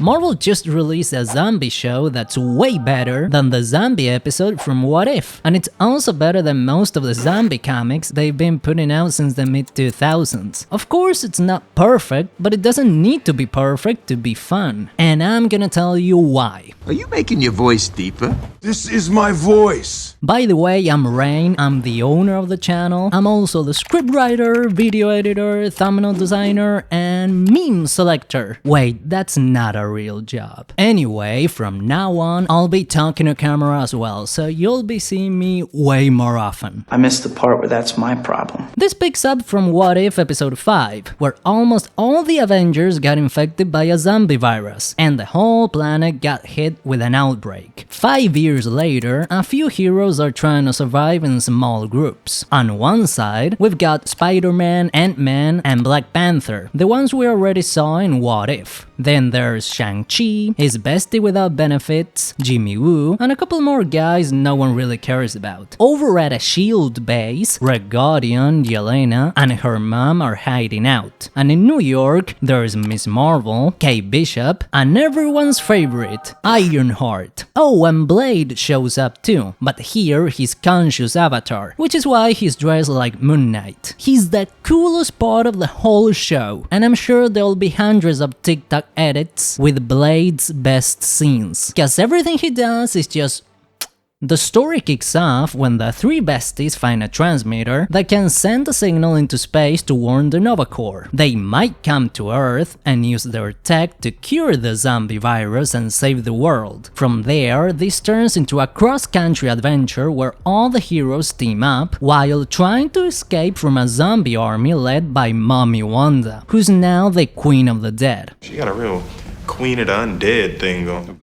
Marvel just released a zombie show that's way better than the zombie episode from What If, and it's also better than most of the zombie comics they've been putting out since the mid-2000s. Of course, it's not perfect, but it doesn't need to be perfect to be fun. And I'm gonna tell you why. Are you making your voice deeper? This is my voice. By the way, I'm Rain, I'm the owner of the channel. I'm also the scriptwriter, video editor, thumbnail designer, and meme selector. Wait, that's not a real job. Anyway, from now on, I'll be talking to camera as well, so you'll be seeing me way more often. I missed the part where that's my problem. This picks up from What If episode 5, where almost all the Avengers got infected by a zombie virus, and the whole planet got hit with an outbreak. 5 years later, a few heroes are trying to survive in small groups. On one side, we've got Spider-Man, Ant-Man, and Black Panther, the ones we already saw in What If. Then there's Shang-Chi, his bestie without benefits, Jimmy Woo, and a couple more guys no one really cares about. Over at a S.H.I.E.L.D. base, Red Guardian, Yelena, and her mom are hiding out. And in New York, there's Miss Marvel, Kate Bishop, and everyone's favorite, Ironheart. Oh, and Blade shows up too, but here he's conscious Avatar, which is why he's dressed like Moon Knight. He's the coolest part of the whole show, and I'm sure there'll be hundreds of TikTok edits with Blade's best scenes, cause everything he does is just... The story kicks off when the three besties find a transmitter that can send a signal into space to warn the Nova Corps. They might come to Earth and use their tech to cure the zombie virus and save the world. From there, this turns into a cross-country adventure where all the heroes team up while trying to escape from a zombie army led by Mommy Wanda, who's now the Queen of the Dead. She got a real Queen of the Undead thing going.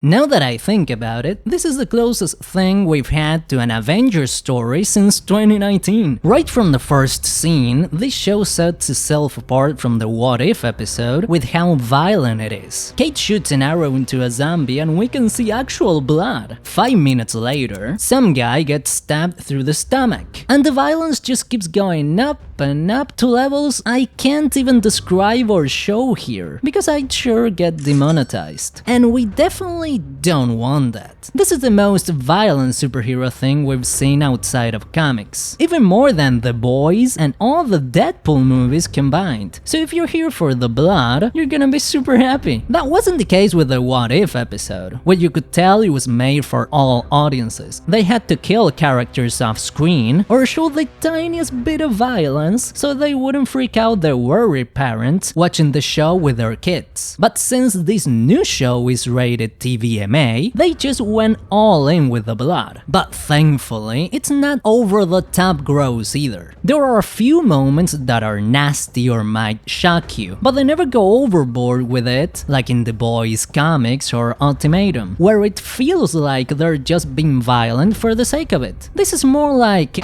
Now that I think about it, this is the closest thing we've had to an Avengers story since 2019. Right from the first scene, this show sets itself apart from the What If episode with how violent it is. Kate shoots an arrow into a zombie and we can see actual blood. 5 minutes later, some guy gets stabbed through the stomach. And the violence just keeps going up and up to levels I can't even describe or show here, because I'd sure get demonetized. And we definitely don't want that. This is the most violent superhero thing we've seen outside of comics, even more than The Boys and all the Deadpool movies combined. So if you're here for the blood, you're gonna be super happy. That wasn't the case with the What If episode, where you could tell it was made for all audiences. They had to kill characters off screen or show the tiniest bit of violence so they wouldn't freak out their worried parents watching the show with their kids. But since this new show is rated TVMA, they just went all in with the blood. But thankfully, it's not over-the-top gross either. There are a few moments that are nasty or might shock you, but they never go overboard with it, like in The Boys comics or Ultimatum, where it feels like they're just being violent for the sake of it. This is more like...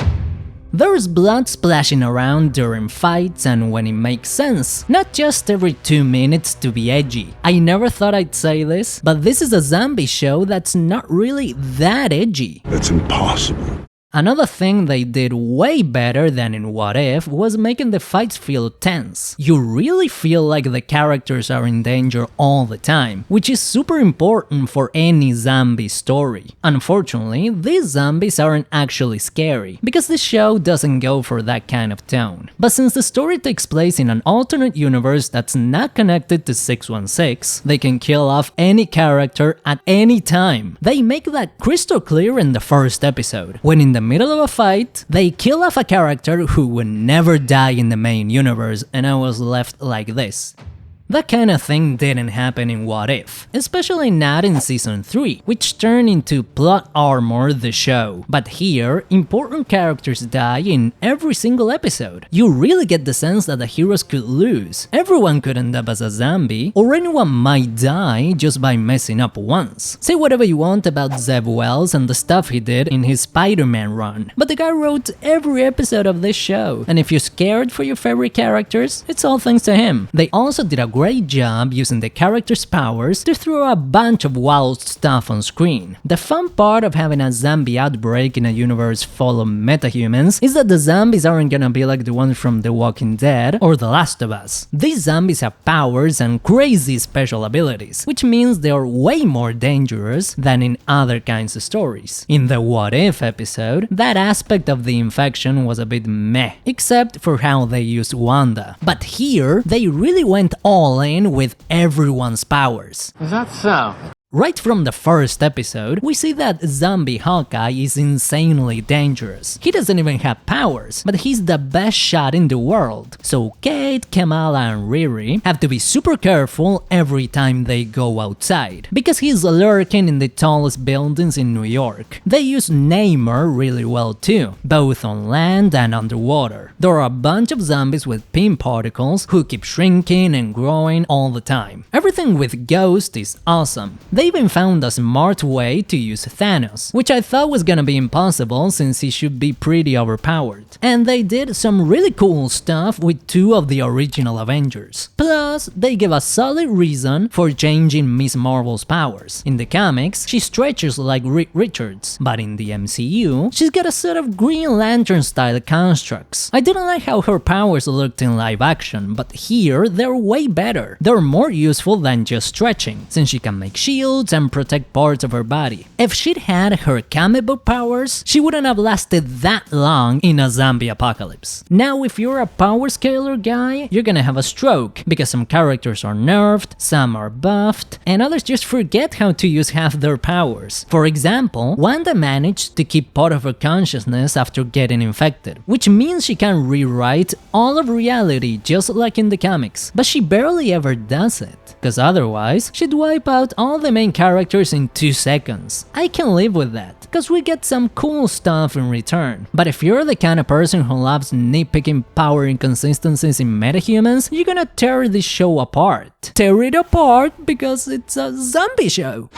There's blood splashing around during fights and when it makes sense, not just every 2 minutes to be edgy. I never thought I'd say this, but this is a zombie show that's not really that edgy. That's impossible. Another thing they did way better than in What If was making the fights feel tense. You really feel like the characters are in danger all the time, which is super important for any zombie story. Unfortunately, these zombies aren't actually scary, because the show doesn't go for that kind of tone. But since the story takes place in an alternate universe that's not connected to 616, they can kill off any character at any time. They make that crystal clear in the first episode, when in the middle of a fight, they kill off a character who would never die in the main universe, and I was left like this. That kind of thing didn't happen in What If, especially not in Season 3, which turned into Plot Armor the show. But here, important characters die in every single episode. You really get the sense that the heroes could lose. Everyone could end up as a zombie, or anyone might die just by messing up once. Say whatever you want about Zeb Wells and the stuff he did in his Spider-Man run, but the guy wrote every episode of this show, and if you're scared for your favorite characters, it's all thanks to him. They also did a great job using the character's powers to throw a bunch of wild stuff on screen. The fun part of having a zombie outbreak in a universe full of metahumans is that the zombies aren't gonna be like the ones from The Walking Dead or The Last of Us. These zombies have powers and crazy special abilities, which means they are way more dangerous than in other kinds of stories. In the What If episode, that aspect of the infection was a bit meh, except for how they used Wanda. But here, they really went all in with everyone's powers. Is that so? Right from the first episode, we see that zombie Hawkeye is insanely dangerous. He doesn't even have powers, but he's the best shot in the world. So Kate, Kamala and Riri have to be super careful every time they go outside, because he's lurking in the tallest buildings in New York. They use Namor really well too, both on land and underwater. There are a bunch of zombies with pin particles who keep shrinking and growing all the time. Everything with Ghost is awesome. They even found a smart way to use Thanos, which I thought was gonna be impossible since he should be pretty overpowered. And they did some really cool stuff with 2 of the original Avengers. Plus, they give a solid reason for changing Miss Marvel's powers. In the comics, she stretches like Reed Richards, but in the MCU, she's got a set of Green Lantern-style constructs. I didn't like how her powers looked in live action, but here they're way better. They're more useful than just stretching, since she can make shields and protect parts of her body. If she'd had her comic book powers, she wouldn't have lasted that long in a zombie apocalypse. Now, if you're a power scaler guy, you're gonna have a stroke, because some characters are nerfed, some are buffed, and others just forget how to use half their powers. For example, Wanda managed to keep part of her consciousness after getting infected, which means she can rewrite all of reality just like in the comics, but she barely ever does it, because otherwise she'd wipe out all the main characters in 2 seconds. I can live with that, because we get some cool stuff in return. But if you're the kind of person who loves nitpicking power inconsistencies in metahumans, you're gonna tear this show apart. Tear it apart because it's a zombie show.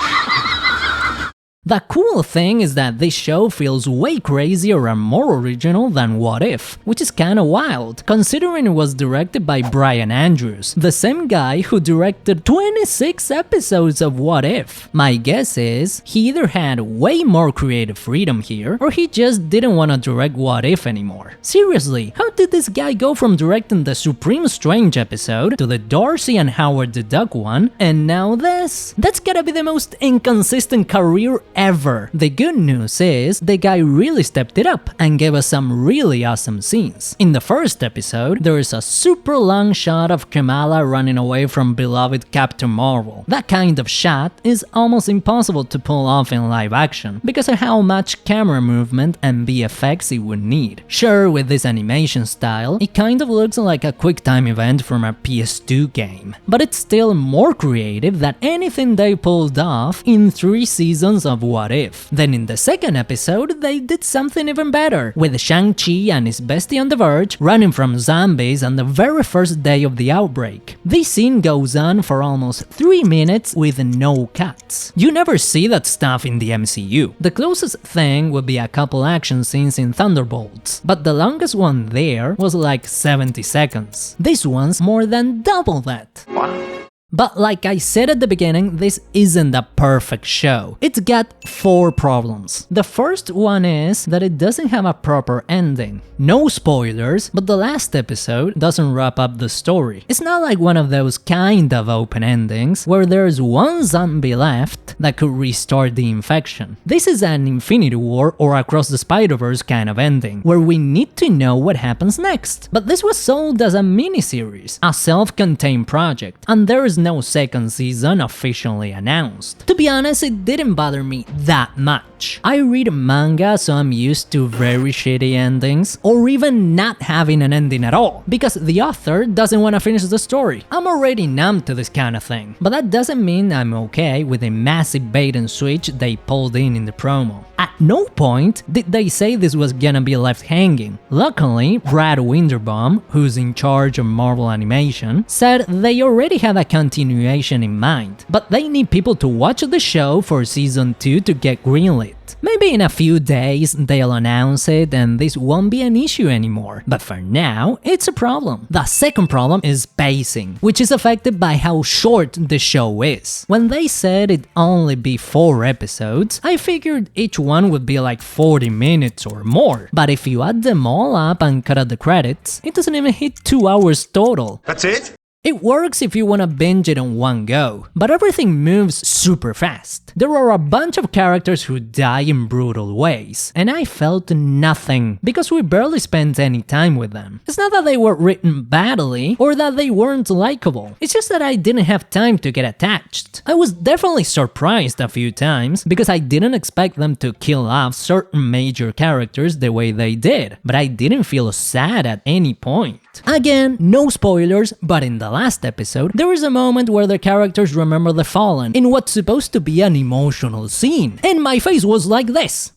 The cool thing is that this show feels way crazier and more original than What If, which is kinda wild, considering it was directed by Brian Andrews, the same guy who directed 26 episodes of What If. My guess is, he either had way more creative freedom here, or he just didn't want to direct What If anymore. Seriously, how did this guy go from directing the Supreme Strange episode to the Darcy and Howard the Duck one, and now this? That's gotta be the most inconsistent career ever. The good news is, the guy really stepped it up and gave us some really awesome scenes. In the first episode, there is a super long shot of Kamala running away from beloved Captain Marvel. That kind of shot is almost impossible to pull off in live action, because of how much camera movement and VFX it would need. Sure, with this animation style, it kind of looks like a QuickTime event from a PS2 game, but it's still more creative than anything they pulled off in 3 seasons of What If. Then in the second episode, they did something even better, with Shang-Chi and his bestie on the verge running from zombies on the very first day of the outbreak. This scene goes on for almost 3 minutes with no cuts. You never see that stuff in the MCU. The closest thing would be a couple action scenes in Thunderbolts, but the longest one there was like 70 seconds. This one's more than double that. Wow. But like I said at the beginning, this isn't a perfect show. It's got 4 problems. The first one is that it doesn't have a proper ending. No spoilers, but the last episode doesn't wrap up the story. It's not like one of those kind of open endings where there's one zombie left that could restart the infection. This is an Infinity War or Across the Spider-Verse kind of ending, where we need to know what happens next. But this was sold as a miniseries, a self-contained project, and there is no second season officially announced. To be honest, it didn't bother me that much. I read manga, so I'm used to very shitty endings, or even not having an ending at all, because the author doesn't want to finish the story. I'm already numb to this kind of thing, but that doesn't mean I'm okay with the massive bait and switch they pulled in the promo. At no point did they say this was gonna be left hanging. Luckily, Brad Winderbaum, who's in charge of Marvel Animation, said they already have a continuation in mind, but they need people to watch the show for season 2 to get greenlit. it. Maybe in a few days they'll announce it and this won't be an issue anymore, but for now, it's a problem. The second problem is pacing, which is affected by how short the show is. When they said it'd only be 4 episodes, I figured each one would be like 40 minutes or more, but if you add them all up and cut out the credits, it doesn't even hit 2 hours total. That's it? It works if you wanna binge it in one go, but everything moves super fast. There are a bunch of characters who die in brutal ways, and I felt nothing because we barely spent any time with them. It's not that they were written badly or that they weren't likable, it's just that I didn't have time to get attached. I was definitely surprised a few times because I didn't expect them to kill off certain major characters the way they did, but I didn't feel sad at any point. Again, no spoilers, but in the last episode, there is a moment where the characters remember the fallen in what's supposed to be an emotional scene, and my face was like this.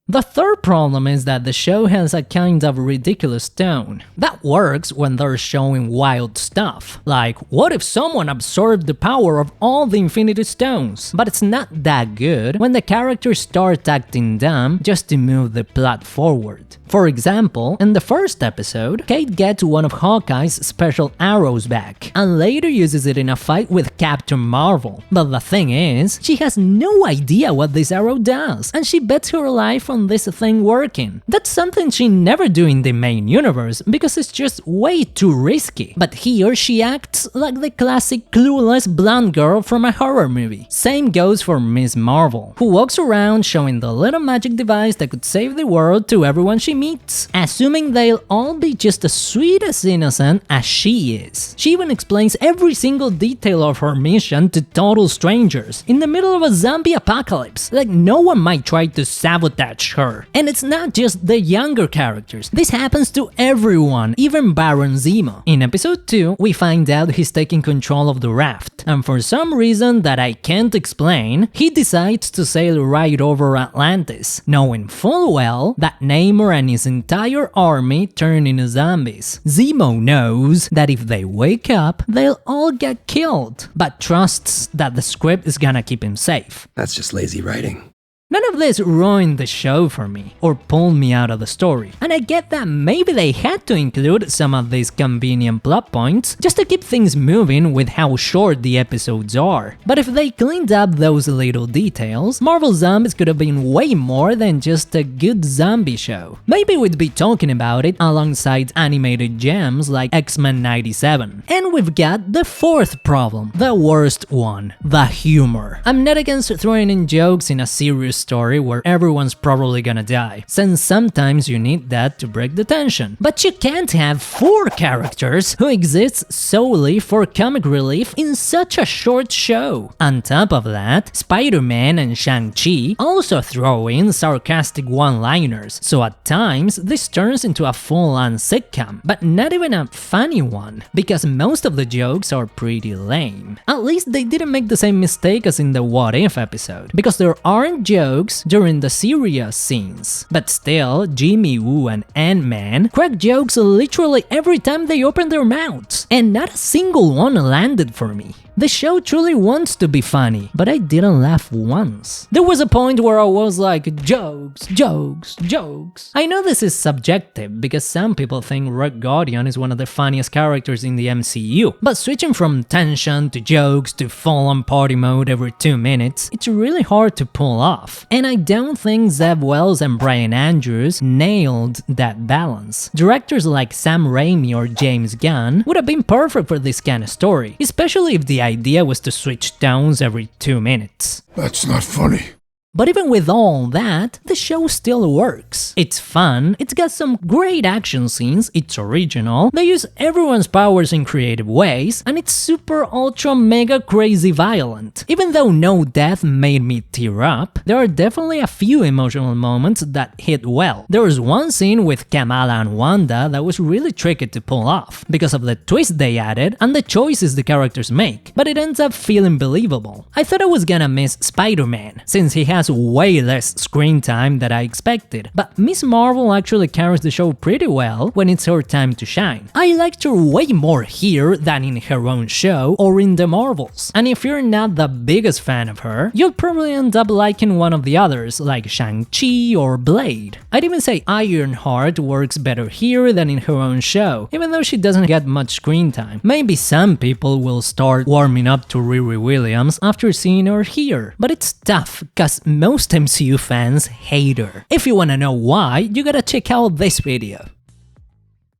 The third problem is that the show has a kind of ridiculous tone. That works when they're showing wild stuff, like what if someone absorbed the power of all the Infinity Stones? But it's not that good when the characters start acting dumb just to move the plot forward. For example, in the first episode, Kate gets one of Hawkeye's special arrows back, and later uses it in a fight with Captain Marvel. But the thing is, she has no idea what this arrow does, and she bets her life on this thing working. That's something she never do in the main universe, because it's just way too risky. But here she acts like the classic clueless blonde girl from a horror movie. Same goes for Ms. Marvel, who walks around showing the little magic device that could save the world to everyone she meets, assuming they'll all be just as sweet as innocent as she is. She even explains every single detail of her mission to total strangers, in the middle of a zombie apocalypse, like no one might try to sabotage her. And it's not just the younger characters, this happens to everyone, even Baron Zemo. In episode 2, we find out he's taking control of the raft, and for some reason that I can't explain, he decides to sail right over Atlantis, knowing full well that Namor and his entire army turn into zombies. Zemo knows that if they wake up, they'll all get killed, but trusts that the script is gonna keep him safe. That's just lazy writing. None of this ruined the show for me, or pulled me out of the story, and I get that maybe they had to include some of these convenient plot points just to keep things moving with how short the episodes are. But if they cleaned up those little details, Marvel Zombies could have been way more than just a good zombie show. Maybe we'd be talking about it alongside animated gems like X-Men 97. And we've got the fourth problem, the worst one, the humor. I'm not against throwing in jokes in a serious story where everyone's probably gonna die, since sometimes you need that to break the tension. But you can't have 4 characters who exist solely for comic relief in such a short show. On top of that, Spider-Man and Shang-Chi also throw in sarcastic one-liners, so at times this turns into a full-on sitcom, but not even a funny one, because most of the jokes are pretty lame. At least they didn't make the same mistake as in the What If episode, because there aren't jokes during the serious scenes. But still, Jimmy Woo and Ant-Man crack jokes literally every time they open their mouths, and not a single one landed for me. The show truly wants to be funny, but I didn't laugh once. There was a point where I was like, jokes, jokes, jokes. I know this is subjective, because some people think Red Guardian is one of the funniest characters in the MCU, but switching from tension to jokes to full-on party mode every 2 minutes, it's really hard to pull off. And I don't think Zeb Wells and Brian Andrews nailed that balance. Directors like Sam Raimi or James Gunn would have been perfect for this kind of story, especially if the idea was to switch tones every 2 minutes. That's not funny. But even with all that, the show still works. It's fun, it's got some great action scenes, it's original, they use everyone's powers in creative ways, and it's super ultra mega crazy violent. Even though no death made me tear up, there are definitely a few emotional moments that hit well. There was one scene with Kamala and Wanda that was really tricky to pull off, because of the twist they added and the choices the characters make, but it ends up feeling believable. I thought I was gonna miss Spider-Man, since he has has way less screen time than I expected, but Miss Marvel actually carries the show pretty well when it's her time to shine. I liked her way more here than in her own show or in the Marvels, and if you're not the biggest fan of her, you'll probably end up liking one of the others like Shang-Chi or Blade. I'd even say Ironheart works better here than in her own show, even though she doesn't get much screen time. Maybe some people will start warming up to Riri Williams after seeing her here, but it's tough cause most MCU fans hate her. If you wanna know why, you gotta check out this video.